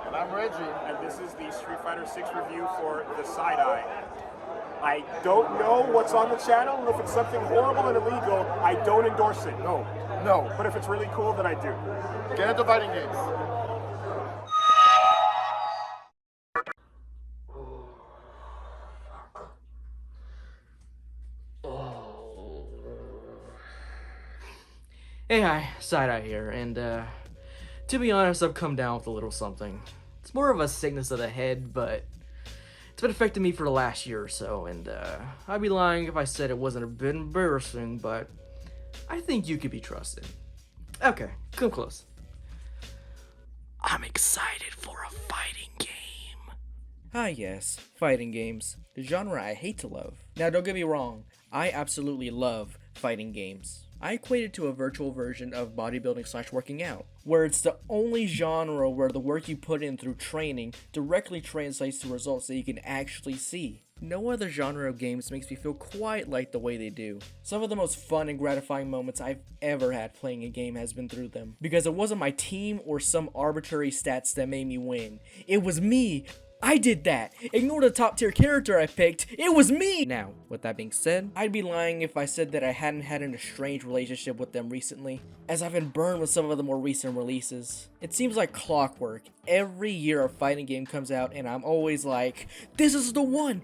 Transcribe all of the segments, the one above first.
And I'm Reggie. And this is the Street Fighter 6 review for the side-eye. I don't know what's on the channel, and if it's something horrible and illegal, I don't endorse it. No. But if it's really cool, then I do. Get into fighting games. Hey, hi, Side-Eye here, and to be honest, I've come down with a little something. It's more of a sickness of the head, but it's been affecting me for the last year or so, and I'd be lying if I said it wasn't a bit embarrassing, but I think you could be trusted. Okay, come close. I'm excited for a fighting game. Ah yes, fighting games. The genre I hate to love. Now don't get me wrong, I absolutely love fighting games. I equate it to a virtual version of bodybuilding / working out, where it's the only genre where the work you put in through training directly translates to results that you can actually see. No other genre of games makes me feel quite like the way they do. Some of the most fun and gratifying moments I've ever had playing a game has been through them, because it wasn't my team or some arbitrary stats that made me win. It was me! I did that! Ignore the top tier character I picked, it was me! Now, with that being said, I'd be lying if I said that I hadn't had an estranged relationship with them recently, as I've been burned with some of the more recent releases. It seems like clockwork. Every year a fighting game comes out and I'm always like, this is the one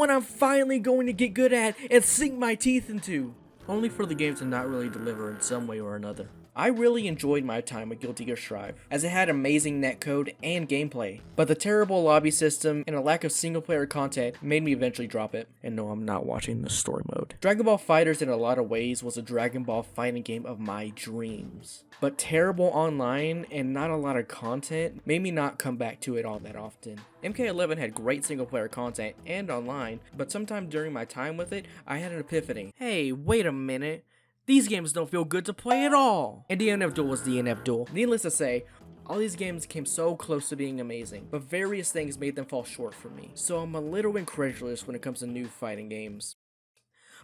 I'm finally going to get good at and sink my teeth into. Only for the game to not really deliver in some way or another. I really enjoyed my time with Guilty Gear Strive, as it had amazing netcode and gameplay, but the terrible lobby system and a lack of single player content made me eventually drop it. And no, I'm not watching the story mode. Dragon Ball FighterZ in a lot of ways was a Dragon Ball fighting game of my dreams, but terrible online and not a lot of content made me not come back to it all that often. MK11 had great single player content and online, but sometime during my time with it, I had an epiphany. Hey, wait a minute. These games don't feel good to play at all. And DNF Duel was DNF Duel. Needless to say, all these games came so close to being amazing, but various things made them fall short for me. So I'm a little incredulous when it comes to new fighting games.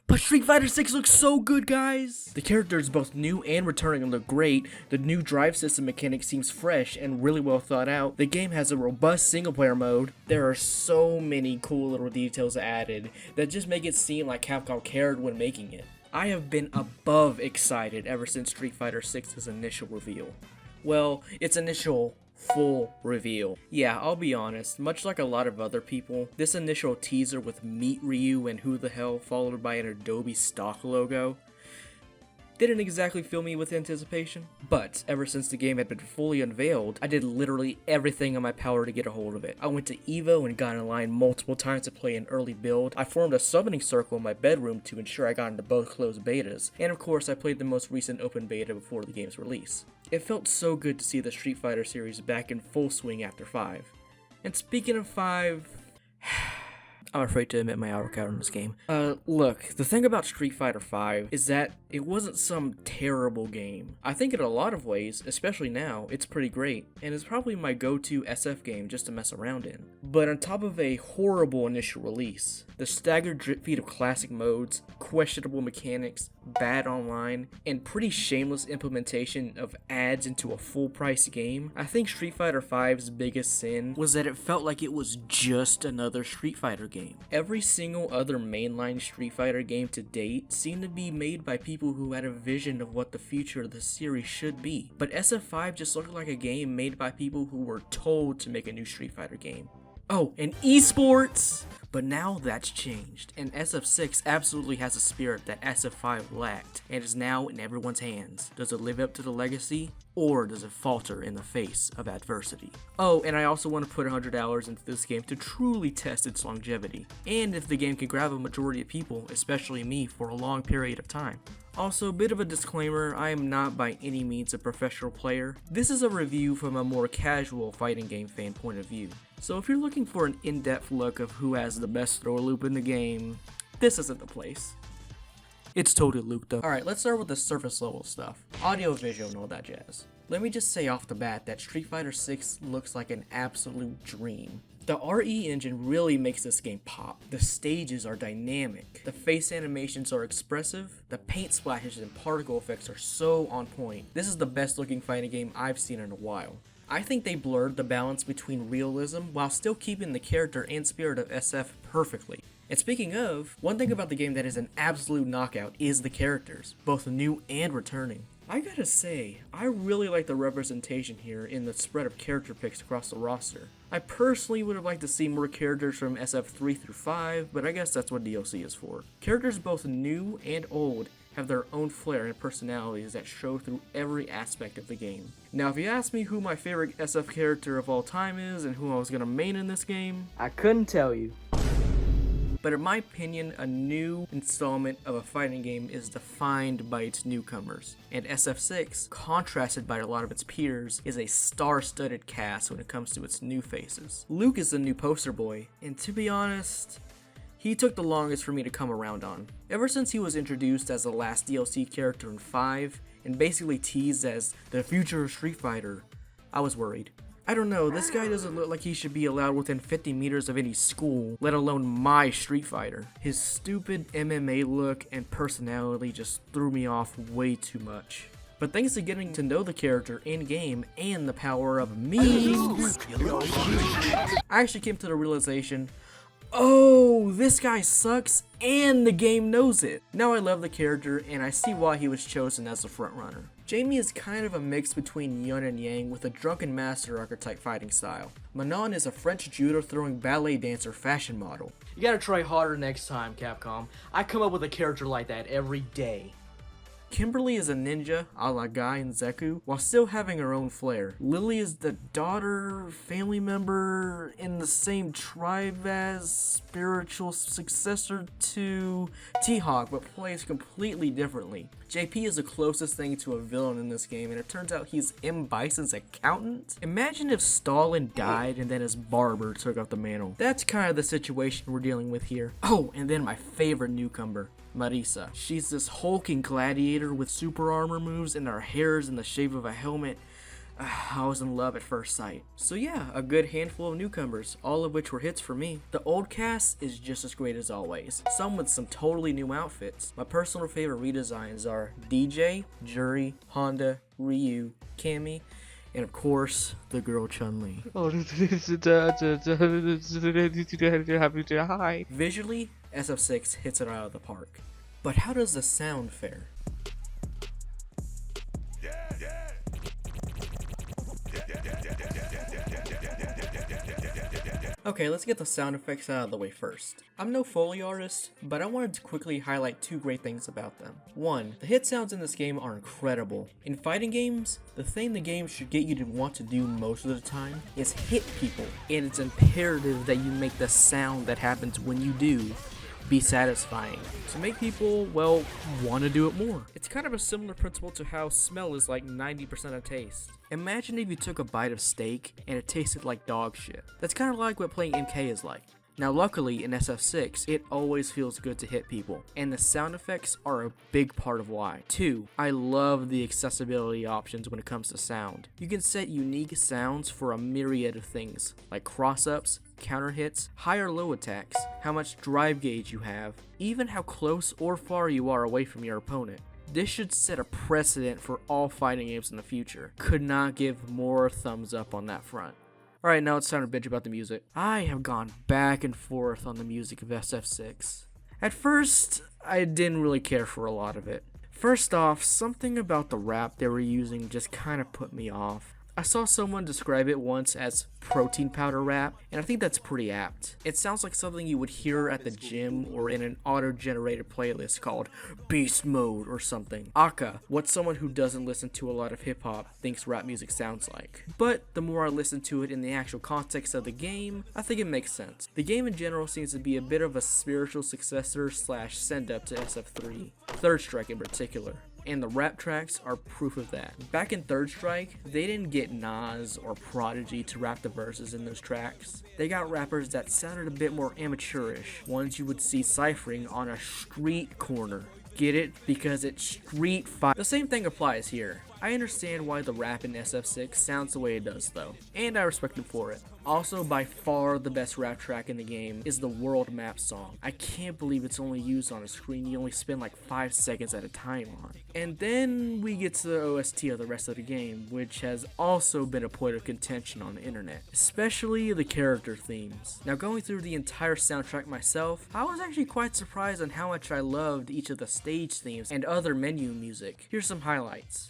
But Street Fighter 6 looks so good, guys! The characters, both new and returning, look great. The new drive system mechanic seems fresh and really well thought out. The game has a robust single player mode. There are so many cool little details added that just make it seem like Capcom cared when making it. I have been above excited ever since Street Fighter 6's initial reveal. Well, its initial full reveal. Yeah, I'll be honest, much like a lot of other people, this initial teaser with Meet Ryu and Who the Hell followed by an Adobe stock logo didn't exactly fill me with anticipation, but ever since the game had been fully unveiled, I did literally everything in my power to get a hold of it. I went to Evo and got in line multiple times to play an early build. I formed a summoning circle in my bedroom to ensure I got into both closed betas, and of course I played the most recent open beta before the game's release. It felt so good to see the Street Fighter series back in full swing after 5. And speaking of 5... I'm afraid to admit my auto count in this game. Look, the thing about Street Fighter V is that it wasn't some terrible game. I think in a lot of ways, especially now, it's pretty great, and it's probably my go-to SF game just to mess around in. But on top of a horrible initial release, the staggered drip feed of classic modes, questionable mechanics, bad online, and pretty shameless implementation of ads into a full-price game, I think Street Fighter V's biggest sin was that it felt like it was just another Street Fighter game. Every single other mainline Street Fighter game to date seemed to be made by people who had a vision of what the future of the series should be, but SF5 just looked like a game made by people who were told to make a new Street Fighter game. Oh, and esports! But now that's changed, and SF6 absolutely has a spirit that SF5 lacked, and is now in everyone's hands. Does it live up to the legacy, or does it falter in the face of adversity? Oh, and I also want to put 100 hours into this game to truly test its longevity, and if the game can grab a majority of people, especially me, for a long period of time. Also, a bit of a disclaimer, I am not by any means a professional player. This is a review from a more casual fighting game fan point of view. So if you're looking for an in-depth look of who has the best throw loop in the game, this isn't the place. It's totally Luke though. Alright, let's start with the surface level stuff. Audio, visual, and all that jazz. Let me just say off the bat that Street Fighter 6 looks like an absolute dream. The RE engine really makes this game pop. The stages are dynamic, the face animations are expressive, the paint splashes and particle effects are so on point. This is the best looking fighting game I've seen in a while. I think they blurred the balance between realism while still keeping the character and spirit of SF perfectly. And speaking of, one thing about the game that is an absolute knockout is the characters, both new and returning. I gotta say, I really like the representation here in the spread of character picks across the roster. I personally would have liked to see more characters from SF3 through 5, but I guess that's what DLC is for. Characters both new and old have their own flair and personalities that show through every aspect of the game. Now, if you ask me who my favorite SF character of all time is and who I was gonna main in this game, I couldn't tell you. But in my opinion, a new installment of a fighting game is defined by its newcomers. And SF6, contrasted by a lot of its peers, is a star-studded cast when it comes to its new faces. Luke is the new poster boy, and to be honest, he took the longest for me to come around on. Ever since he was introduced as the last DLC character in 5, and basically teased as the future of Street Fighter, I was worried. I don't know, this guy doesn't look like he should be allowed within 50 meters of any school, let alone my Street Fighter. His stupid MMA look and personality just threw me off way too much. But thanks to getting to know the character in-game and the power of memes, I actually came to the realization, oh, this guy sucks and the game knows it. Now I love the character and I see why he was chosen as the frontrunner. Jamie is kind of a mix between yin and yang with a drunken master archetype fighting style. Manon is a French judo throwing ballet dancer fashion model. You gotta try harder next time, Capcom. I come up with a character like that every day. Kimberly is a ninja, a la Guy and Zeku, while still having her own flair. Lily is the daughter, family member, in the same tribe as, spiritual successor to T-Hawk, but plays completely differently. JP is the closest thing to a villain in this game, and it turns out he's M. Bison's accountant? Imagine if Stalin died and then his barber took up the mantle. That's kind of the situation we're dealing with here. Oh, and then my favorite newcomer, Marisa. She's this hulking gladiator with super armor moves and her hair is in the shape of a helmet. I was in love at first sight. So yeah, a good handful of newcomers, all of which were hits for me. The old cast is just as great as always, some with some totally new outfits. My personal favorite redesigns are DJ, Juri, Honda, Ryu, Cammy, and of course, the girl Chun-Li. Visually, SF6 hits it out of the park. But how does the sound fare? Okay, let's get the sound effects out of the way first. I'm no Foley artist, but I wanted to quickly highlight two great things about them. One, the hit sounds in this game are incredible. In fighting games, the thing the game should get you to want to do most of the time is hit people, and it's imperative that you make the sound that happens when you do be satisfying to make people, well, want to do it more. It's kind of a similar principle to how smell is like 90% of taste. Imagine if you took a bite of steak and it tasted like dog shit. That's kind of like what playing MK is like. Now luckily in SF6, it always feels good to hit people, and the sound effects are a big part of why. 2, I love the accessibility options when it comes to sound. You can set unique sounds for a myriad of things, like cross-ups, counter hits, high or low attacks, how much drive gauge you have, even how close or far you are away from your opponent. This should set a precedent for all fighting games in the future. Could not give more thumbs up on that front. Alright, now it's time to bitch about the music. I have gone back and forth on the music of SF6. At first, I didn't really care for a lot of it. First off, something about the rap they were using just kind of put me off. I saw someone describe it once as protein powder rap, and I think that's pretty apt. It sounds like something you would hear at the gym or in an auto-generated playlist called Beast Mode or something. Aka, what someone who doesn't listen to a lot of hip-hop thinks rap music sounds like. But the more I listen to it in the actual context of the game, I think it makes sense. The game in general seems to be a bit of a spiritual successor slash send-up to SF3, Third Strike in particular. And the rap tracks are proof of that. Back in Third Strike, they didn't get Nas or Prodigy to rap the verses in those tracks. They got rappers that sounded a bit more amateurish, ones you would see ciphering on a street corner. Get it? Because it's street fight. The same thing applies here. I understand why the rap in SF6 sounds the way it does though, and I respect them for it. Also, by far the best rap track in the game is the World Map song. I can't believe it's only used on a screen you only spend like 5 seconds at a time on. And then we get to the OST of the rest of the game, which has also been a point of contention on the internet, especially the character themes. Now, going through the entire soundtrack myself, I was actually quite surprised on how much I loved each of the stage themes and other menu music. Here's some highlights.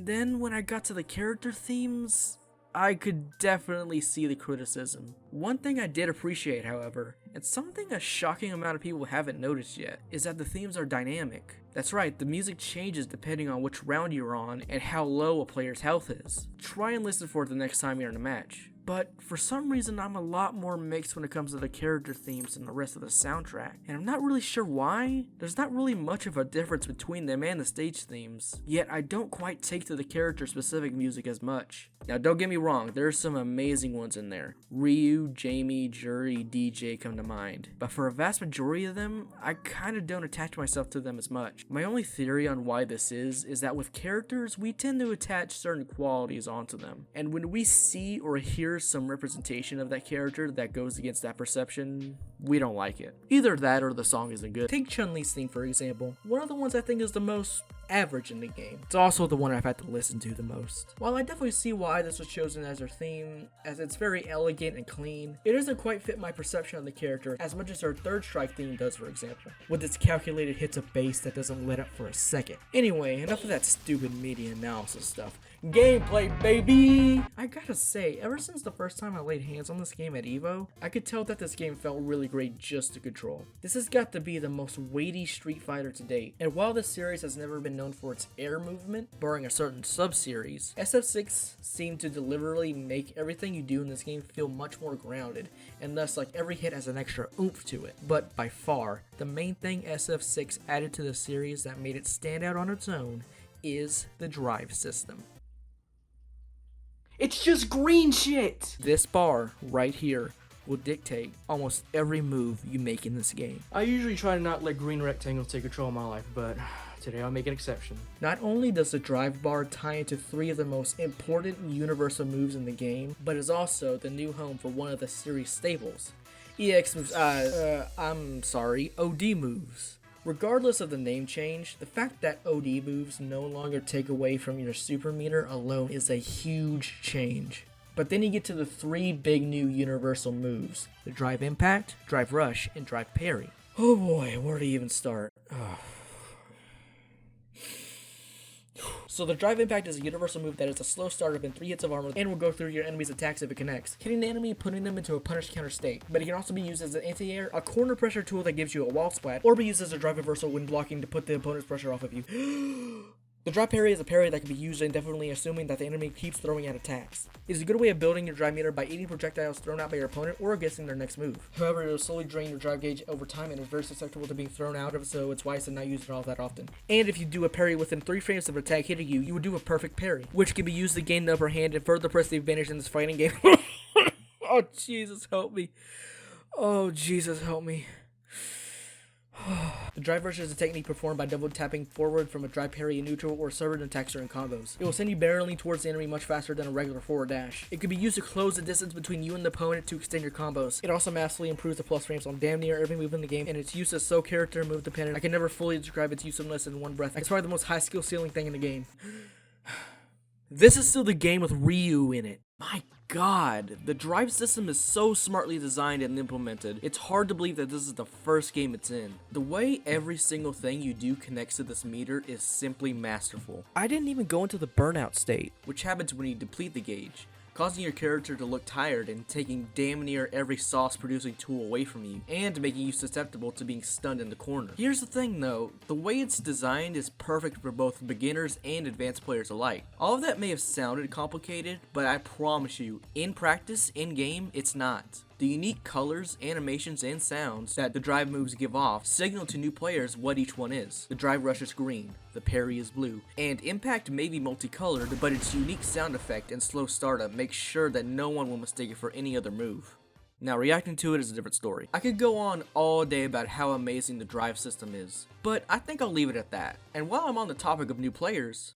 Then when I got to the character themes, I could definitely see the criticism. One thing I did appreciate, however, and something a shocking amount of people haven't noticed yet, is that the themes are dynamic. That's right, the music changes depending on which round you're on and how low a player's health is. Try and listen for it the next time you're in a match. But for some reason, I'm a lot more mixed when it comes to the character themes than the rest of the soundtrack. And I'm not really sure why. There's not really much of a difference between them and the stage themes. Yet I don't quite take to the character specific music as much. Now don't get me wrong, there's some amazing ones in there. Ryu, Jamie, Jury, DJ come to mind. But for a vast majority of them, I kinda don't attach myself to them as much. My only theory on why this is that with characters, we tend to attach certain qualities onto them. And when we see or hear some representation of that character that goes against that perception, we don't like it. Either that or the song isn't good. Take Chun-Li's theme for example. One of the ones I think is the most average in the game. It's also the one I've had to listen to the most. While I definitely see why this was chosen as her theme, as it's very elegant and clean, it doesn't quite fit my perception of the character as much as her Third Strike theme does, for example, with its calculated hits of bass that doesn't let up for a second. Anyway, enough of that stupid media analysis stuff. Gameplay, baby! I gotta say, ever since the first time I laid hands on this game at EVO, I could tell that this game felt really great just to control. This has got to be the most weighty Street Fighter to date, and while this series has never been known for its air movement, barring a certain sub-series, SF6 seemed to deliberately make everything you do in this game feel much more grounded, and thus like every hit has an extra oomph to it. But by far, the main thing SF6 added to the series that made it stand out on its own is the drive system. It's just green shit! This bar right here will dictate almost every move you make in this game. I usually try to not let green rectangles take control of my life, but today I'll make an exception. Not only does the drive bar tie into 3 of the most important universal moves in the game, but is also the new home for one of the series staples. OD moves. Regardless of the name change, the fact that OD moves no longer take away from your super meter alone is a huge change. But then you get to the 3 big new universal moves: the Drive Impact, Drive Rush, and Drive Parry. Oh boy, where to even start? So the Drive Impact is a universal move that is a slow startup in 3 hits of armor and will go through your enemy's attacks if it connects, hitting the enemy and putting them into a punish counter state. But it can also be used as an anti-air, a corner pressure tool that gives you a wall splat, or be used as a drive reversal when blocking to put the opponent's pressure off of you. The drive parry is a parry that can be used indefinitely, assuming that the enemy keeps throwing out attacks. It is a good way of building your drive meter by eating projectiles thrown out by your opponent or guessing their next move. However, it will slowly drain your drive gauge over time and is very susceptible to being thrown out of, so it's wise to not use it all that often. And if you do a parry within 3 frames of an attack hitting you, you would do a perfect parry, which can be used to gain the upper hand and further press the advantage in this fighting game. Oh, Jesus, help me. Oh, Jesus, help me. The drive rush is a technique performed by double tapping forward from a drive parry in neutral or server attacks during combos. It will send you barreling towards the enemy much faster than a regular forward dash. It can be used to close the distance between you and the opponent to extend your combos. It also massively improves the plus frames on damn near every move in the game, and its use is so character and move dependent I can never fully describe its usefulness in one breath. It's probably the most high skill ceiling thing in the game. This is still the game with Ryu in it. My God, the drive system is so smartly designed and implemented, it's hard to believe that this is the first game it's in. The way every single thing you do connects to this meter is simply masterful. I didn't even go into the burnout state, which happens when you deplete the gauge, causing your character to look tired and taking damn near every sauce producing tool away from you, and making you susceptible to being stunned in the corner. Here's the thing though, the way it's designed is perfect for both beginners and advanced players alike. All of that may have sounded complicated, but I promise you, in practice, in game, it's not. The unique colors, animations, and sounds that the drive moves give off signal to new players what each one is. The drive rush is green, the parry is blue, and impact may be multicolored, but its unique sound effect and slow startup makes sure that no one will mistake it for any other move. Now, reacting to it is a different story. I could go on all day about how amazing the drive system is, but I think I'll leave it at that. And while I'm on the topic of new players,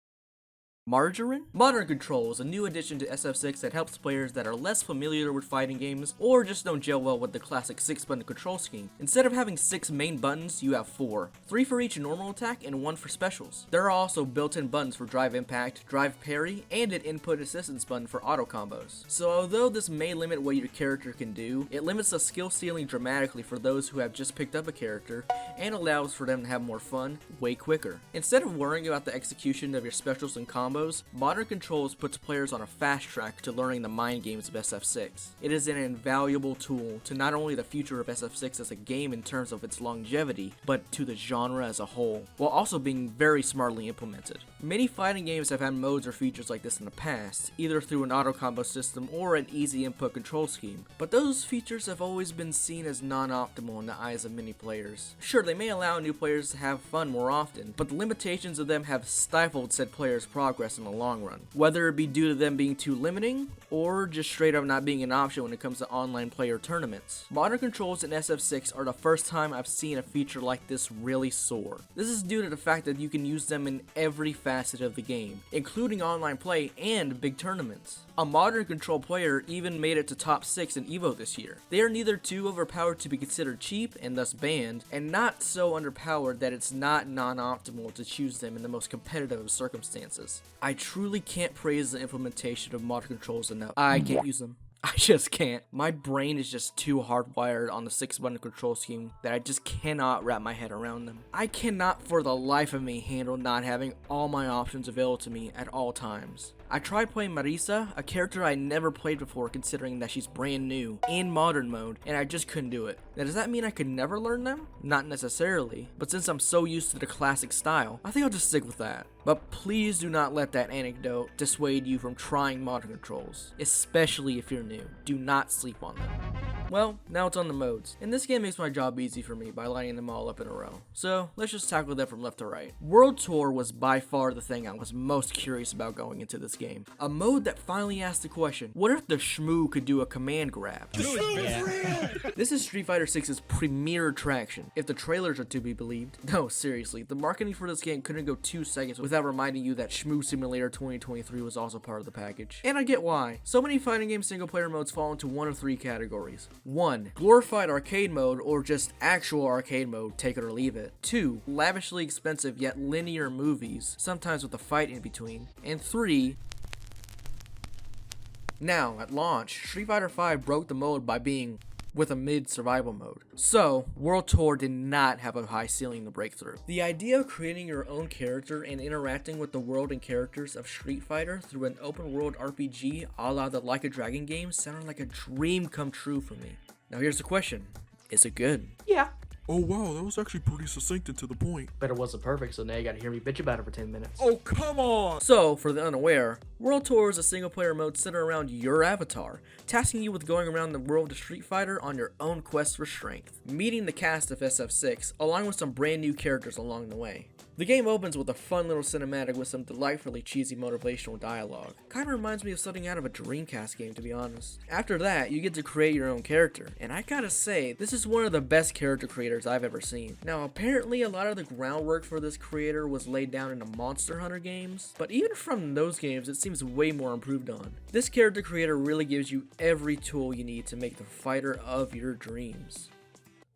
Margarine? Modern Control is a new addition to SF6 that helps players that are less familiar with fighting games or just don't gel well with the classic 6-button control scheme. Instead of having 6 main buttons, you have 4. 3 for each normal attack and 1 for specials. There are also built-in buttons for drive impact, drive parry, and an input assistance button for auto combos. So although this may limit what your character can do, it limits the skill ceiling dramatically for those who have just picked up a character and allows for them to have more fun way quicker. Instead of worrying about the execution of your specials and combos, Modern Controls puts players on a fast track to learning the mind games of SF6. It is an invaluable tool to not only the future of SF6 as a game in terms of its longevity, but to the genre as a whole, while also being very smartly implemented. Many fighting games have had modes or features like this in the past, either through an auto combo system or an easy input control scheme, but those features have always been seen as non-optimal in the eyes of many players. Sure, they may allow new players to have fun more often, but the limitations of them have stifled said players' progress in the long run, whether it be due to them being too limiting or just straight up not being an option when it comes to online player tournaments. Modern Controls in SF6 are the first time I've seen a feature like this really soar. This is due to the fact that you can use them in every facet of the game, including online play and big tournaments. A Modern Control player even made it to top 6 in EVO this year. They are neither too overpowered to be considered cheap and thus banned, and not so underpowered that it's not non-optimal to choose them in the most competitive of circumstances. I truly can't praise the implementation of Modern Controls enough. I can't use them. I just can't. My brain is just too hardwired on the 6-button control scheme that I just cannot wrap my head around them. I cannot for the life of me handle not having all my options available to me at all times. I tried playing Marisa, a character I never played before considering that she's brand new, in modern mode, and I just couldn't do it. Now does that mean I could never learn them? Not necessarily, but since I'm so used to the classic style, I think I'll just stick with that. But please do not let that anecdote dissuade you from trying Modern Controls, especially if you're new. Do not sleep on them. Well, now it's on the modes, and this game makes my job easy for me by lining them all up in a row. So let's just tackle them from left to right. World Tour was by far the thing I was most curious about going into this game. A mode that finally asked the question, what if the shmoo could do a command grab? This is Street Fighter 6's premier attraction, if the trailers are to be believed. No, seriously, the marketing for this game couldn't go 2 seconds without reminding you that Shmoo Simulator 2023 was also part of the package. And I get why. So many fighting game single player modes fall into one of 3 categories. 1. Glorified arcade mode, or just actual arcade mode, take it or leave it. 2. Lavishly expensive yet linear movies, sometimes with a fight in between. And 3. Now, at launch, Street Fighter V broke the mold by being with a mid-survival mode. So, World Tour did not have a high ceiling to break through. The idea of creating your own character and interacting with the world and characters of Street Fighter through an open-world RPG a la the Like a Dragon games sounded like a dream come true for me. Now here's the question, is it good? Yeah. Oh wow, that was actually pretty succinct and to the point. But it wasn't perfect, so now you gotta hear me bitch about it for 10 minutes. Oh, come on! So, for the unaware, World Tour is a single-player mode centered around your avatar, tasking you with going around the world of Street Fighter on your own quest for strength, meeting the cast of SF6, along with some brand new characters along the way. The game opens with a fun little cinematic with some delightfully cheesy motivational dialogue. Kinda reminds me of something out of a Dreamcast game, to be honest. After that, you get to create your own character, and I gotta say, this is one of the best character creators I've ever seen. Now, apparently a lot of the groundwork for this creator was laid down in the Monster Hunter games, but even from those games, it seems way more improved on. This character creator really gives you every tool you need to make the fighter of your dreams.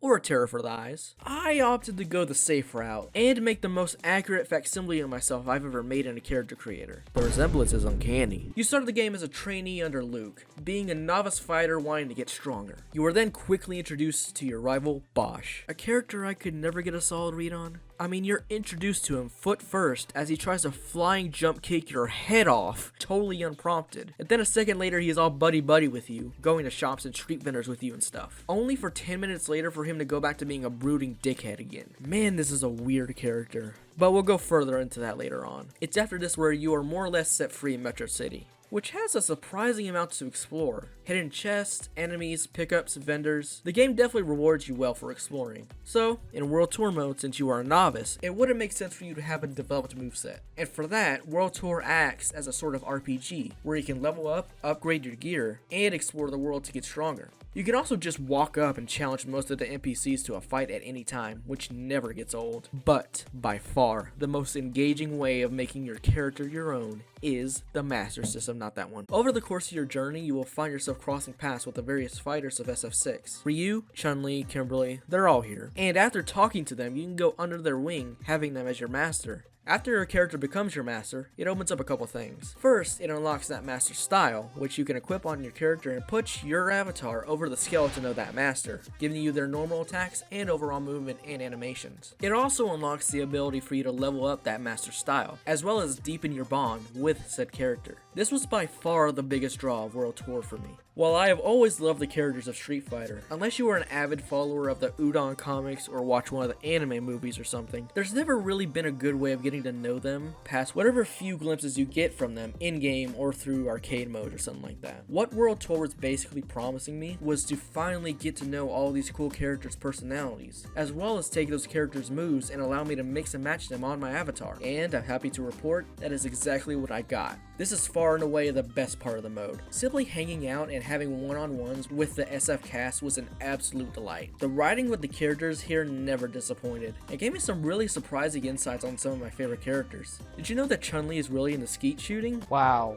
or a terror for the eyes. I opted to go the safe route and make the most accurate facsimile of myself I've ever made in a character creator. The resemblance is uncanny. You started the game as a trainee under Luke, being a novice fighter wanting to get stronger. You were then quickly introduced to your rival, Bosch, a character I could never get a solid read on. I mean, you're introduced to him foot first as he tries to flying jump kick your head off, totally unprompted. And then a second later, he is all buddy-buddy with you, going to shops and street vendors with you and stuff. Only for 10 minutes later for him to go back to being a brooding dickhead again. Man, this is a weird character. But we'll go further into that later on. It's after this where you are more or less set free in Metro City, which has a surprising amount to explore. Hidden chests, enemies, pickups, vendors. The game definitely rewards you well for exploring. So, in World Tour mode, since you are a novice, it wouldn't make sense for you to have a developed moveset. And for that, World Tour acts as a sort of RPG, where you can level up, upgrade your gear, and explore the world to get stronger. You can also just walk up and challenge most of the NPCs to a fight at any time, which never gets old. But, by far, the most engaging way of making your character your own is the Master System, not that one. Over the course of your journey, you will find yourself crossing paths with the various fighters of SF6. Ryu, Chun-Li, Kimberly, they're all here. And after talking to them, you can go under their wing, having them as your master. After your character becomes your master, it opens up a couple things. First, it unlocks that master style, which you can equip on your character and put your avatar over the skeleton of that master, giving you their normal attacks and overall movement and animations. It also unlocks the ability for you to level up that master style, as well as deepen your bond with said character. This was by far the biggest draw of World Tour for me. While I have always loved the characters of Street Fighter, unless you are an avid follower of the Udon comics or watch one of the anime movies or something, there's never really been a good way of getting to know them past whatever few glimpses you get from them in-game or through arcade mode or something like that. What World Tour was basically promising me was to finally get to know all these cool characters' personalities, as well as take those characters' moves and allow me to mix and match them on my avatar. And I'm happy to report that is exactly what I got. This is far and away the best part of the mode. Simply hanging out and having one-on-ones with the SF cast was an absolute delight. The writing with the characters here never disappointed. It gave me some really surprising insights on some of my favorite characters. Did you know that Chun-Li is really into skeet shooting? Wow.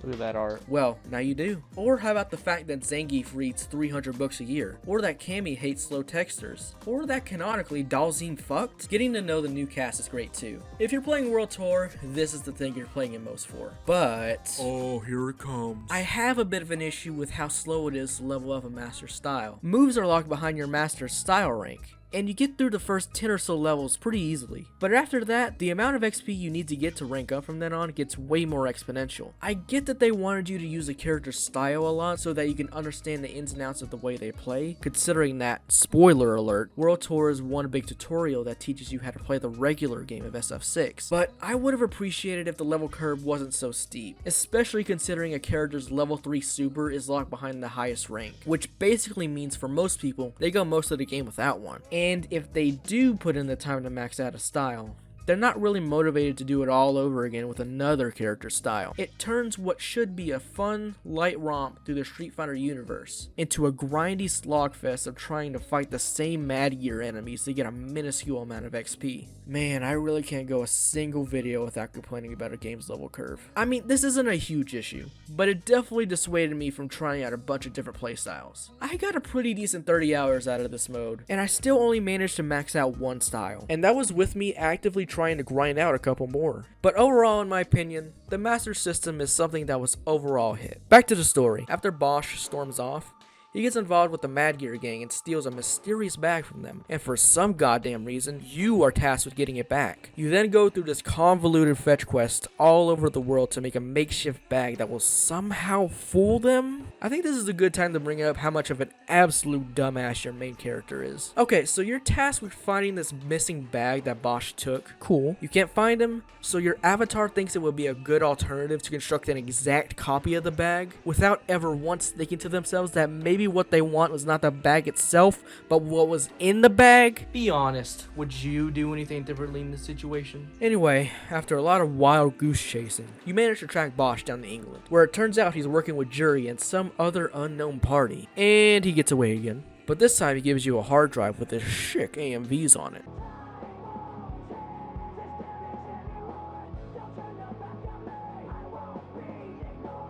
Look at that art. Well, now you do. Or how about the fact that Zangief reads 300 books a year? Or that Cammy hates slow texters? Or that canonically Dalzine fucked? Getting to know the new cast is great too. If you're playing World Tour, this is the thing you're playing it most for. But Oh, here it comes. I have a bit of an issue with how slow it is to level up a master style. Moves are locked behind your master style rank, and you get through the first 10 or so levels pretty easily. But after that, the amount of XP you need to get to rank up from then on gets way more exponential. I get that they wanted you to use a character's style a lot so that you can understand the ins and outs of the way they play, considering that, spoiler alert, World Tour is one big tutorial that teaches you how to play the regular game of SF6. But I would have appreciated if the level curve wasn't so steep, especially considering a character's level 3 super is locked behind the highest rank, which basically means for most people, they go most of the game without one. And if they do put in the time to max out a style, they're not really motivated to do it all over again with another character style. It turns what should be a fun, light romp through the Street Fighter universe into a grindy slogfest of trying to fight the same Mad Gear enemies to get a minuscule amount of XP. Man, I really can't go a single video without complaining about a game's level curve. I mean, this isn't a huge issue, but it definitely dissuaded me from trying out a bunch of different playstyles. I got a pretty decent 30 hours out of this mode, and I still only managed to max out one style, and that was with me actively trying to grind out a couple more. But overall, in my opinion, the Master System is something that was overall a hit. Back to the story. After Bosch storms off, he gets involved with the Mad Gear gang and steals a mysterious bag from them, and for some goddamn reason, you are tasked with getting it back. You then go through this convoluted fetch quest all over the world to make a makeshift bag that will somehow fool them? I think this is a good time to bring up how much of an absolute dumbass your main character is. Okay, so you're tasked with finding this missing bag that Bosch took. Cool. You can't find him, so your avatar thinks it would be a good alternative to construct an exact copy of the bag without ever once thinking to themselves that maybe what they want was not the bag itself, but what was in the bag. Be honest, would you do anything differently in this situation? Anyway, after a lot of wild goose chasing, you manage to track Bosch down to England, where it turns out he's working with Jury and some other unknown party, and he gets away again. But this time he gives you a hard drive with his chic AMVs on it.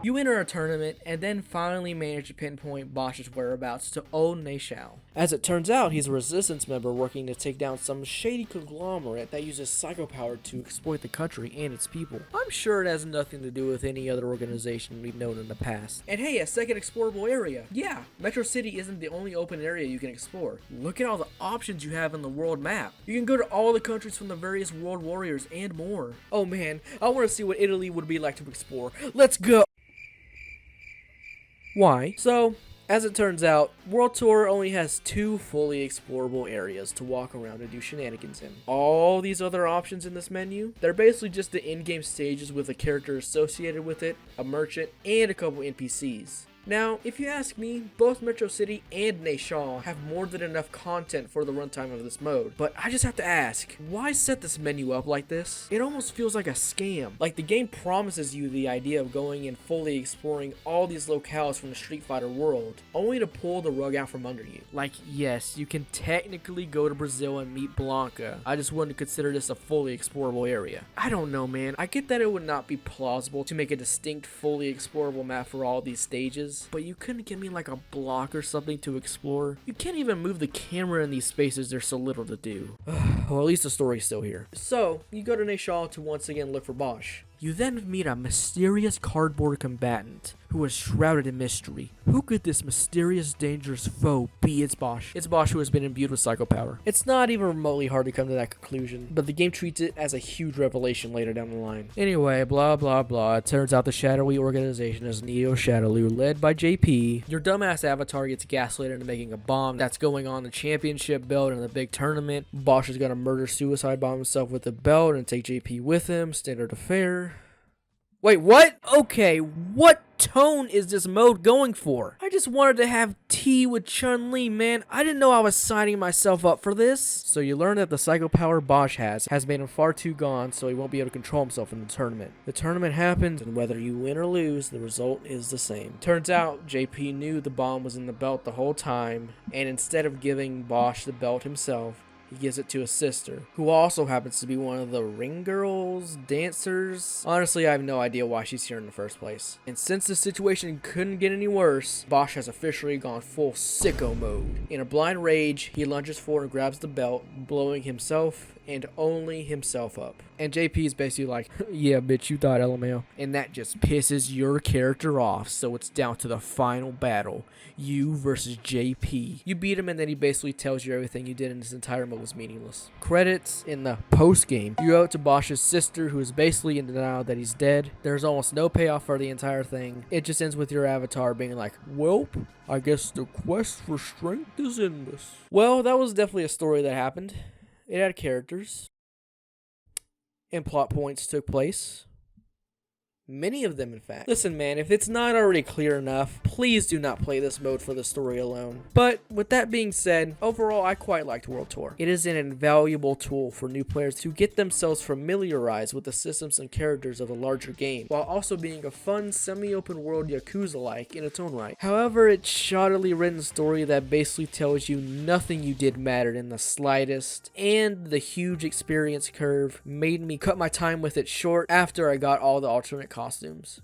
You enter a tournament and then finally manage to pinpoint Bosch's whereabouts to Old Nashao. As it turns out, he's a resistance member working to take down some shady conglomerate that uses psychopower to exploit the country and its people. I'm sure it has nothing to do with any other organization we've known in the past. And hey, a second explorable area. Yeah, Metro City isn't the only open area you can explore. Look at all the options you have in the world map. You can go to all the countries from the various world warriors and more. Oh man, I want to see what Italy would be like to explore. Let's go! Why? So, as it turns out, World Tour only has 2 fully explorable areas to walk around and do shenanigans in. All these other options in this menu, they're basically just the in-game stages with a character associated with it, a merchant, and a couple NPCs. Now, if you ask me, both Metro City and Nayshaw have more than enough content for the runtime of this mode, but I just have to ask, why set this menu up like this? It almost feels like a scam. Like the game promises you the idea of going and fully exploring all these locales from the Street Fighter world, only to pull the rug out from under you. Like, yes, you can technically go to Brazil and meet Blanca. I just wouldn't consider this a fully explorable area. I don't know, man. I get that it would not be plausible to make a distinct, fully explorable map for all these stages, but you couldn't give me like a block or something to explore. You can't even move the camera in these spaces, there's so little to do. Well, at least the story's still here. So, you go to Nayshaw to once again look for Bosch. You then meet a mysterious cardboard combatant who is shrouded in mystery. Who could this mysterious, dangerous foe be? It's Bosch. It's Bosch who has been imbued with psycho power. It's not even remotely hard to come to that conclusion, but the game treats it as a huge revelation later down the line. Anyway, blah blah blah. It turns out the shadowy organization is Neo Shadowloo, led by JP. Your dumbass avatar gets gaslit into making a bomb that's going on the championship belt in the big tournament. Bosch is gonna murder suicide bomb himself with the belt and take JP with him. Standard affair. Wait, what? Okay, what tone is this mode going for? I just wanted to have tea with Chun-Li, man. I didn't know I was signing myself up for this. So you learn that the psycho power Bosch has made him far too gone, so he won't be able to control himself in the tournament. The tournament happens, and whether you win or lose, the result is the same. Turns out, JP knew the bomb was in the belt the whole time, and instead of giving Bosch the belt himself, he gives it to his sister, who also happens to be one of the ring girls, dancers. Honestly, I have no idea why she's here in the first place. And since the situation couldn't get any worse, Bosch has officially gone full sicko mode. In a blind rage, he lunges forward and grabs the belt, blowing himself and only himself up. And JP is basically like, yeah, bitch, you thought LMAO. And that just pisses your character off, so it's down to the final battle. You versus JP. You beat him, and then he basically tells you everything you did in this entire mode was meaningless. Credits in the post-game. You owe it to Bosch's sister, who is basically in denial that he's dead. There's almost no payoff for the entire thing. It just ends with your avatar being like, welp, I guess the quest for strength is endless. Well, that was definitely a story that happened. It had characters, and plot points took place. Many of them, in fact. Listen, man, if it's not already clear enough, please do not play this mode for the story alone. But with that being said, overall, I quite liked World Tour. It is an invaluable tool for new players to get themselves familiarized with the systems and characters of the larger game, while also being a fun, semi-open world Yakuza-like in its own right. However, it's shoddily written story that basically tells you nothing you did mattered in the slightest, and the huge experience curve made me cut my time with it short after I got all the alternate costumes.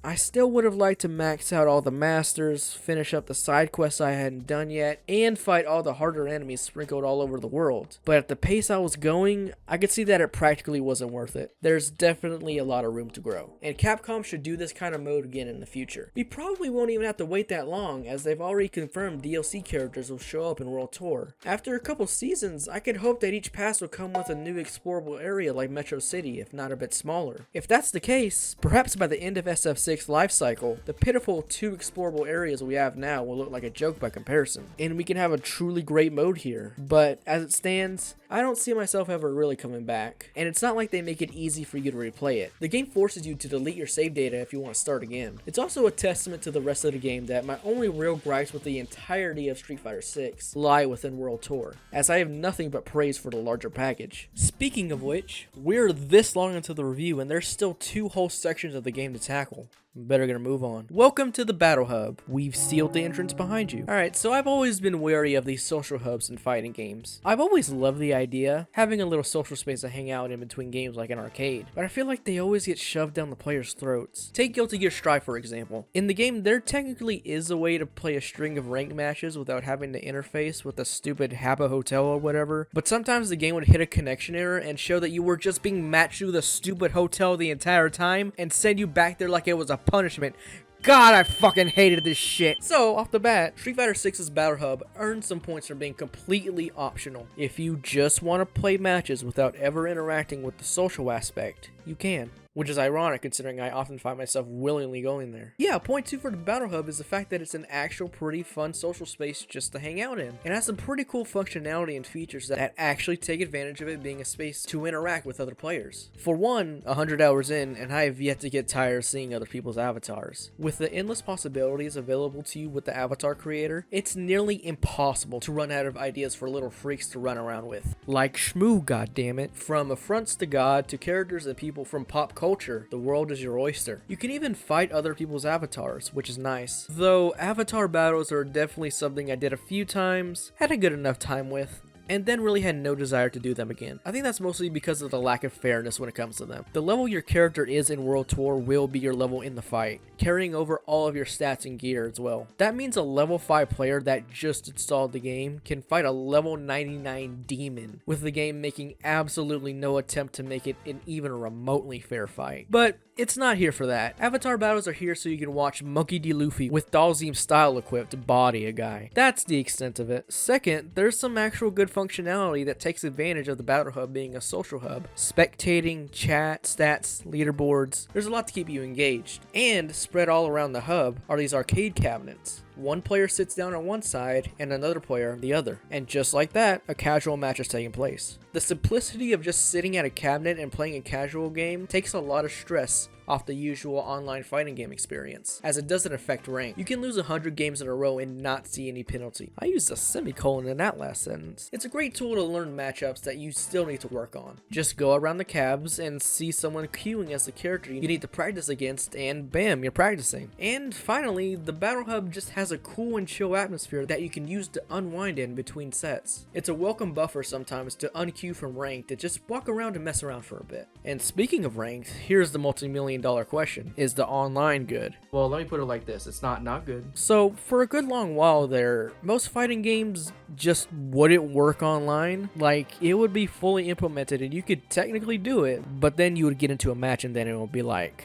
I still would have liked to max out all the masters, finish up the side quests I hadn't done yet, and fight all the harder enemies sprinkled all over the world. But at the pace I was going, I could see that it practically wasn't worth it. There's definitely a lot of room to grow. And Capcom should do this kind of mode again in the future. We probably won't even have to wait that long, as they've already confirmed DLC characters will show up in World Tour. After a couple seasons, I could hope that each pass will come with a new explorable area like Metro City, if not a bit smaller. If that's the case, perhaps by the end of SF6 life cycle, the pitiful 2 explorable areas we have now will look like a joke by comparison, and we can have a truly great mode here. But as it stands, I don't see myself ever really coming back, and it's not like they make it easy for you to replay it. The game forces you to delete your save data if you want to start again. It's also a testament to the rest of the game that my only real gripes with the entirety of Street Fighter 6 lie within World Tour, as I have nothing but praise for the larger package. Speaking of which, we're this long into the review and there's still 2 whole sections of the game to tackle. Better gonna move on. Welcome to the Battle Hub. We've sealed the entrance behind you. Alright, so I've always been wary of these social hubs in fighting games. I've always loved the idea, having a little social space to hang out in between games like an arcade, but I feel like they always get shoved down the players' throats. Take Guilty Gear Strive for example. In the game, there technically is a way to play a string of ranked matches without having to interface with a stupid Habba Hotel or whatever, but sometimes the game would hit a connection error and show that you were just being matched through the stupid hotel the entire time and send you back there like it was a punishment. God, I fucking hated this shit. So, off the bat, Street Fighter 6's Battle Hub earns some points for being completely optional. If you just want to play matches without ever interacting with the social aspect, you can. Which is ironic considering I often find myself willingly going there. Yeah, point 2 for the Battle Hub is the fact that it's an actual pretty fun social space just to hang out in. It has some pretty cool functionality and features that actually take advantage of it being a space to interact with other players. For one, 100 hours in, and I have yet to get tired of seeing other people's avatars. With the endless possibilities available to you with the avatar creator, it's nearly impossible to run out of ideas for little freaks to run around with. Like Shmoo, goddammit. From affronts to God to characters and people from pop culture, the world is your oyster. You can even fight other people's avatars, which is nice. Though avatar battles are definitely something I did a few times, had a good enough time with, and then really had no desire to do them again. I think that's mostly because of the lack of fairness when it comes to them. The level your character is in World Tour will be your level in the fight, carrying over all of your stats and gear as well. That means a level 5 player that just installed the game can fight a level 99 demon, with the game making absolutely no attempt to make it an even remotely fair fight. But it's not here for that. Avatar battles are here so you can watch Monkey D. Luffy with Dalzim style equipped body a guy. That's the extent of it. Second, there's some actual good functionality that takes advantage of the Battle Hub being a social hub. Spectating, chat, stats, leaderboards. There's a lot to keep you engaged. And spread all around the hub are these arcade cabinets. One player sits down on one side and another player on the other. And just like that, a casual match is taking place. The simplicity of just sitting at a cabinet and playing a casual game takes a lot of stress off the usual online fighting game experience, as it doesn't affect rank. You can lose 100 games in a row and not see any penalty. I used a semicolon in that last sentence. It's a great tool to learn matchups that you still need to work on. Just go around the cabs and see someone queuing as the character you need to practice against, and bam, you're practicing. And finally, the Battle Hub just has a cool and chill atmosphere that you can use to unwind in between sets. It's a welcome buffer sometimes to unqueue from ranked to just walk around and mess around for a bit. And speaking of ranked, here's the multi-million-dollar question. Is the online good? Well, let me put it like this. It's not good. So, for a good long while there, most fighting games just wouldn't work online. Like, it would be fully implemented and you could technically do it, but then you would get into a match and then it would be like...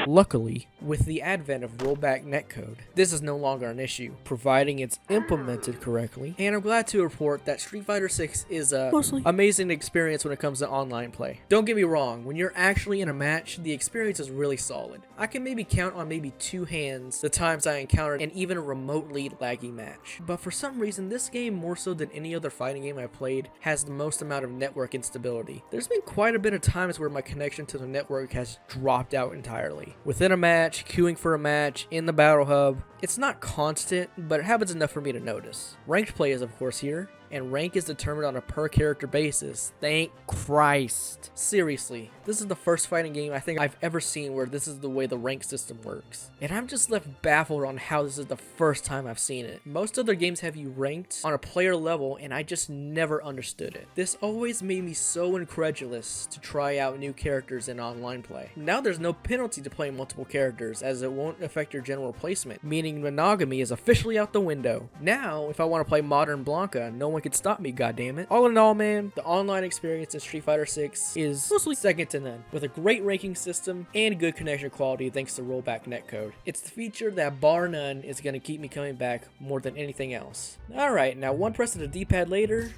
Luckily, with the advent of rollback netcode, this is no longer an issue, providing it's implemented correctly, and I'm glad to report that Street Fighter 6 is a mostly amazing experience when it comes to online play. Don't get me wrong, when you're actually in a match, the experience is really solid. I can maybe count on maybe 2 hands the times I encountered an even remotely laggy match. But for some reason, this game, more so than any other fighting game I played, has the most amount of network instability. There's been quite a bit of times where my connection to the network has dropped out entirely. Within a match, queuing for a match, in the Battle Hub, it's not constant, but it happens enough for me to notice. Ranked play is of course here, and rank is determined on a per character basis. Thank Christ. Seriously, this is the first fighting game I think I've ever seen where this is the way the rank system works. And I'm just left baffled on how this is the first time I've seen it. Most other games have you ranked on a player level and I just never understood it. This always made me so incredulous to try out new characters in online play. Now there's no penalty to playing multiple characters as it won't affect your general placement, meaning monogamy is officially out the window. Now, if I want to play Modern Blanca, no one can stop me, goddammit. All in all, man, the online experience in Street Fighter 6 is mostly second to none, with a great ranking system and good connection quality thanks to rollback netcode. It's the feature that, bar none, is going to keep me coming back more than anything else. Alright, now one press of the D-pad later...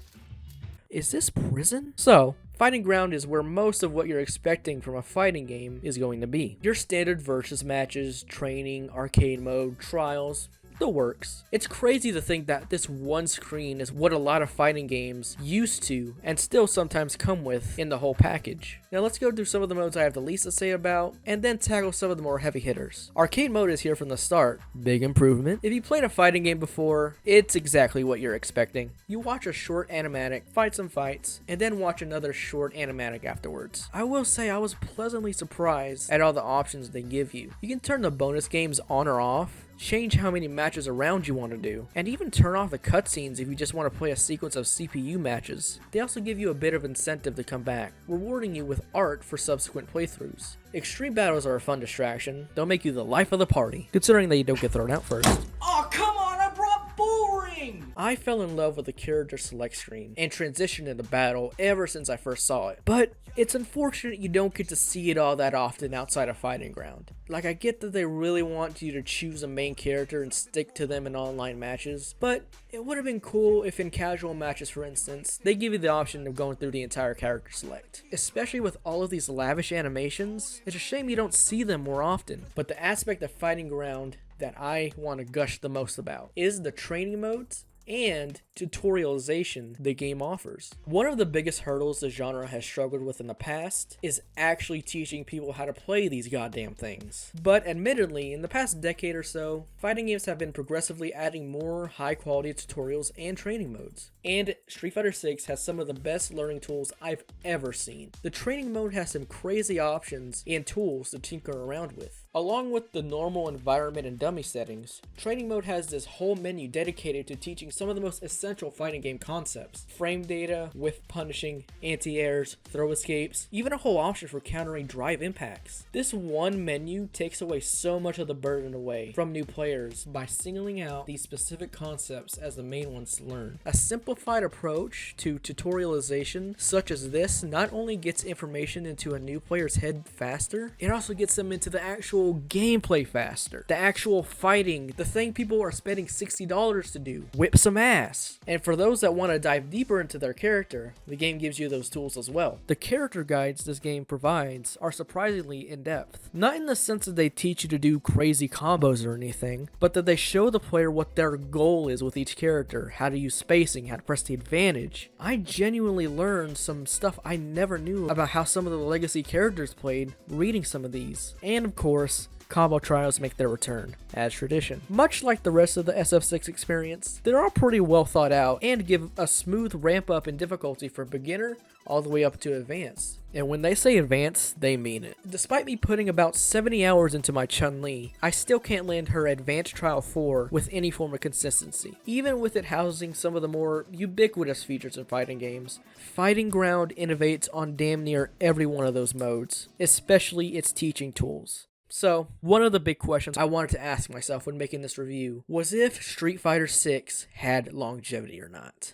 Is this prison? So, Fighting Ground is where most of what you're expecting from a fighting game is going to be. Your standard versus matches, training, arcade mode, trials, still works. It's crazy to think that this one screen is what a lot of fighting games used to and still sometimes come with in the whole package. Now let's go through some of the modes I have the least to say about, and then tackle some of the more heavy hitters. Arcade mode is here from the start. Big improvement. If you played a fighting game before, it's exactly what you're expecting. You watch a short animatic, fight some fights, and then watch another short animatic afterwards. I will say I was pleasantly surprised at all the options they give you. You can turn the bonus games on or off, change how many matches around you want to do, and even turn off the cutscenes if you just want to play a sequence of CPU matches. They also give you a bit of incentive to come back, rewarding you with art for subsequent playthroughs. Extreme battles are a fun distraction. They'll make you the life of the party, considering that you don't get thrown out first. Oh, come on, I brought bullring! I fell in love with the character select screen and transitioned into battle ever since I first saw it, but it's unfortunate you don't get to see it all that often outside of Fighting Ground. Like, I get that they really want you to choose a main character and stick to them in online matches, but it would have been cool if in casual matches, for instance, they give you the option of going through the entire character select. Especially with all of these lavish animations, it's a shame you don't see them more often. But the aspect of Fighting Ground that I want to gush the most about is the training modes and tutorialization the game offers. One of the biggest hurdles the genre has struggled with in the past is actually teaching people how to play these goddamn things. But admittedly, in the past decade or so, fighting games have been progressively adding more high quality tutorials and training modes. And Street Fighter 6 has some of the best learning tools I've ever seen. The training mode has some crazy options and tools to tinker around with. Along with the normal environment and dummy settings, training mode has this whole menu dedicated to teaching some of the most essential fighting game concepts. Frame data, whiff punishing, anti-airs, throw escapes, even a whole option for countering drive impacts. This one menu takes away so much of the burden away from new players by singling out these specific concepts as the main ones to learn. A simplified approach to tutorialization such as this not only gets information into a new player's head faster, it also gets them into the actual gameplay faster. The actual fighting, the thing people are spending $60 to do, whip some ass. And for those that want to dive deeper into their character, the game gives you those tools as well. The character guides this game provides are surprisingly in-depth. Not in the sense that they teach you to do crazy combos or anything, but that they show the player what their goal is with each character, how to use spacing, how to press the advantage. I genuinely learned some stuff I never knew about how some of the legacy characters played reading some of these. And of course, combo trials make their return, as tradition. Much like the rest of the SF6 experience, they're all pretty well thought out and give a smooth ramp up in difficulty from beginner all the way up to advanced. And when they say advanced, they mean it. Despite me putting about 70 hours into my Chun-Li, I still can't land her Advanced Trial 4 with any form of consistency. Even with it housing some of the more ubiquitous features in fighting games, Fighting Ground innovates on damn near every one of those modes, especially its teaching tools. So, one of the big questions I wanted to ask myself when making this review was if Street Fighter 6 had longevity or not.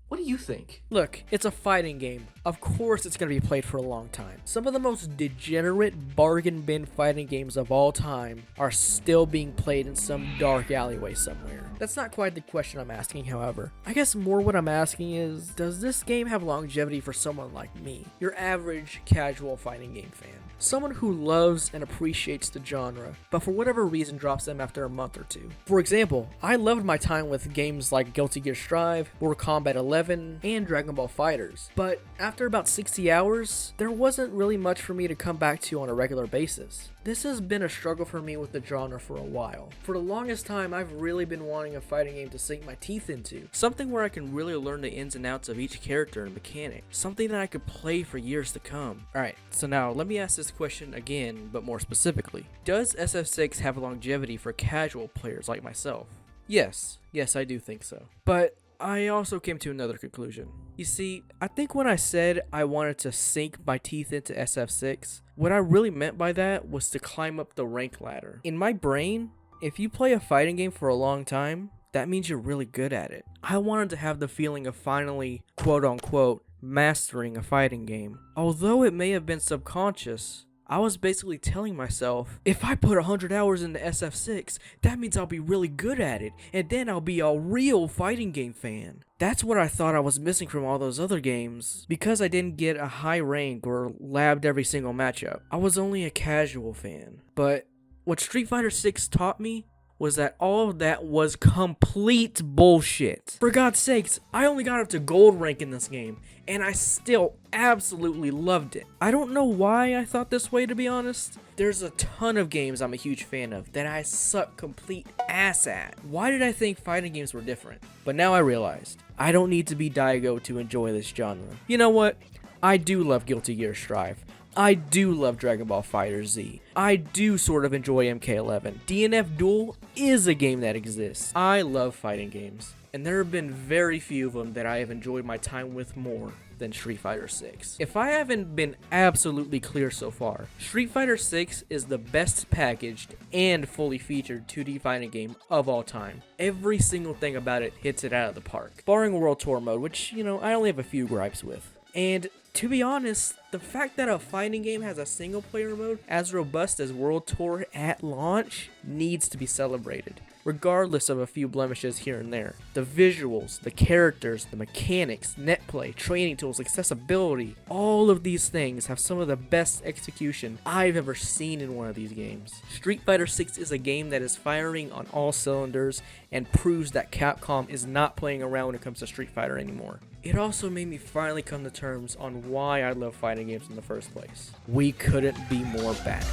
What do you think? Look, it's a fighting game. Of course it's going to be played for a long time. Some of the most degenerate bargain bin fighting games of all time are still being played in some dark alleyway somewhere. That's not quite the question I'm asking, however. I guess more what I'm asking is, does this game have longevity for someone like me? Your average casual fighting game fan. Someone who loves and appreciates the genre, but for whatever reason drops them after a month or two. For example, I loved my time with games like Guilty Gear Strive, Mortal Kombat 11, and Dragon Ball FighterZ, but after about 60 hours, there wasn't really much for me to come back to on a regular basis. This has been a struggle for me with the genre for a while. For the longest time, I've really been wanting a fighting game to sink my teeth into. Something where I can really learn the ins and outs of each character and mechanic. Something that I could play for years to come. Alright, so now let me ask this question again, but more specifically. Does SF6 have longevity for casual players like myself? Yes, I do think so. But I also came to another conclusion. You see, I think when I said I wanted to sink my teeth into SF6, what I really meant by that was to climb up the rank ladder. In my brain, if you play a fighting game for a long time, that means you're really good at it. I wanted to have the feeling of finally, quote unquote, mastering a fighting game. Although it may have been subconscious, I was basically telling myself, if I put 100 hours into SF6, that means I'll be really good at it, and then I'll be a real fighting game fan. That's what I thought I was missing from all those other games, because I didn't get a high rank or labbed every single matchup. I was only a casual fan. But what Street Fighter 6 taught me was that all of that was complete bullshit. For God's sakes, I only got up to gold rank in this game, and I still absolutely loved it. I don't know why I thought this way, to be honest. There's a ton of games I'm a huge fan of that I suck complete ass at. Why did I think fighting games were different? But now I realized, I don't need to be Daigo to enjoy this genre. You know what? I do love Guilty Gear Strive. I do love Dragon Ball FighterZ. I do sort of enjoy MK11. DNF Duel is a game that exists. I love fighting games, and there have been very few of them that I have enjoyed my time with more than Street Fighter 6. If I haven't been absolutely clear so far, Street Fighter 6 is the best packaged and fully featured 2D fighting game of all time. Every single thing about it hits it out of the park, barring World Tour mode, which, I only have a few gripes with. And to be honest, the fact that a fighting game has a single player mode as robust as World Tour at launch needs to be celebrated, regardless of a few blemishes here and there. The visuals, the characters, the mechanics, netplay, training tools, accessibility, all of these things have some of the best execution I've ever seen in one of these games. Street Fighter 6 is a game that is firing on all cylinders and proves that Capcom is not playing around when it comes to Street Fighter anymore. It also made me finally come to terms on why I love fighting games in the first place. We couldn't be more back.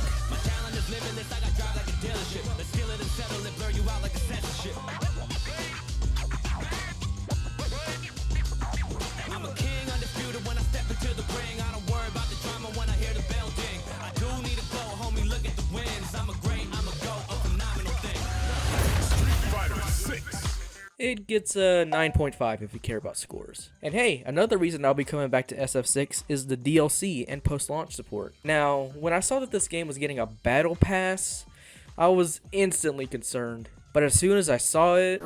I'm a king undisputed when I step into the ring. I don't worry about the drama when I hear the bell ding. I do need a flow, homie, look at the wins. I'm a go, a phenomenal thing. Street Fighter 6. It gets a 9.5 if you care about scores. And hey, another reason I'll be coming back to SF6 is the DLC and post-launch support. Now, when I saw that this game was getting a battle pass, I was instantly concerned. But as soon as I saw it...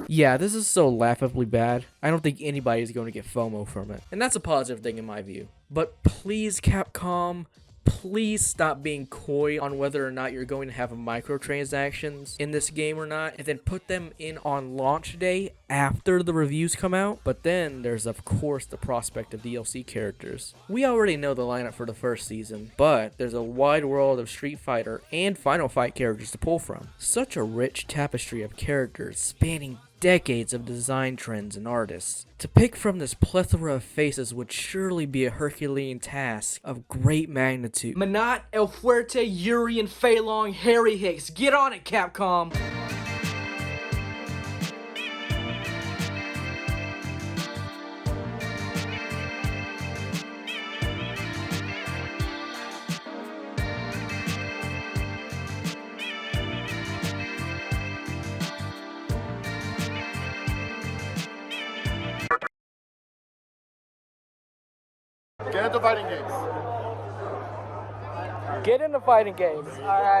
Yeah, this is so laughably bad. I don't think anybody's going to get FOMO from it. And that's a positive thing in my view. But please, Capcom, please stop being coy on whether or not you're going to have microtransactions in this game or not, and then put them in on launch day after the reviews come out. But then there's of course the prospect of DLC characters. We already know the lineup for the first season, but there's a wide world of Street Fighter and Final Fight characters to pull from. Such a rich tapestry of characters spanning decades of design trends and artists. To pick from this plethora of faces would surely be a Herculean task of great magnitude. Manat, El Fuerte, Yuri, and Fei Long, Harry Hicks. Get on it, Capcom! Get into fighting games. Get into fighting games. Alright.